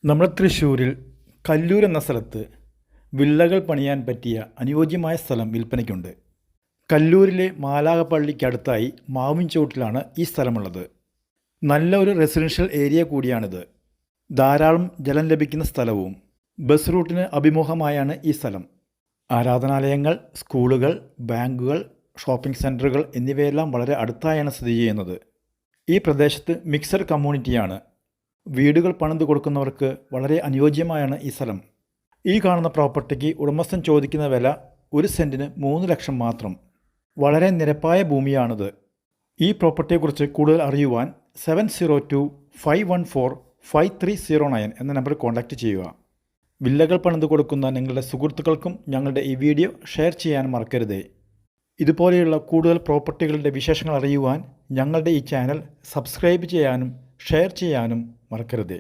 നമ്മുടെ തൃശ്ശൂരിൽ കല്ലൂർ എന്ന സ്ഥലത്ത് വില്ലകൾ പണിയാൻ പറ്റിയ അനുയോജ്യമായ സ്ഥലം വിൽപ്പനയ്ക്കുണ്ട്. കല്ലൂരിലെ മാലാകപ്പള്ളിക്കടുത്തായി മാവിൻചോട്ടിലാണ് ഈ സ്ഥലമുള്ളത്. നല്ല ഒരു റെസിഡൻഷ്യൽ ഏരിയ കൂടിയാണിത്. ധാരാളം ജലം ലഭിക്കുന്ന സ്ഥലവും ബസ് റൂട്ടിന് അഭിമുഖമായാണ് ഈ സ്ഥലം. ആരാധനാലയങ്ങൾ, സ്കൂളുകൾ, ബാങ്കുകൾ, ഷോപ്പിംഗ് സെൻറ്ററുകൾ എന്നിവയെല്ലാം വളരെ അടുത്തായാണ് സ്ഥിതി ചെയ്യുന്നത്. ഈ പ്രദേശത്ത് മിക്സഡ് കമ്മ്യൂണിറ്റിയാണ്. വീടുകൾ പണിത് കൊടുക്കുന്നവർക്ക് വളരെ അനുയോജ്യമായാണ് ഈ സ്ഥലം. ഈ കാണുന്ന പ്രോപ്പർട്ടിക്ക് ഉടമസ്ഥൻ ചോദിക്കുന്ന വില 1 സെൻറ്റിന് 3 ലക്ഷം മാത്രം. വളരെ നിരപ്പായ ഭൂമിയാണിത്. ഈ പ്രോപ്പർട്ടിയെക്കുറിച്ച് കൂടുതൽ അറിയുവാൻ 7022145309 എന്ന നമ്പറിൽ കോൺടാക്റ്റ് ചെയ്യുക. വില്ലകൾ പണിത് കൊടുക്കുന്ന നിങ്ങളുടെ സുഹൃത്തുക്കൾക്കും ഞങ്ങളുടെ ഈ വീഡിയോ ഷെയർ ചെയ്യാൻ മറക്കരുതേ. ഇതുപോലെയുള്ള കൂടുതൽ പ്രോപ്പർട്ടികളുടെ വിശേഷങ്ങൾ അറിയുവാൻ ഞങ്ങളുടെ ഈ ചാനൽ സബ്സ്ക്രൈബ് ചെയ്യാനും ഷെയർ ചെയ്യാനും മറക്കരുതേ.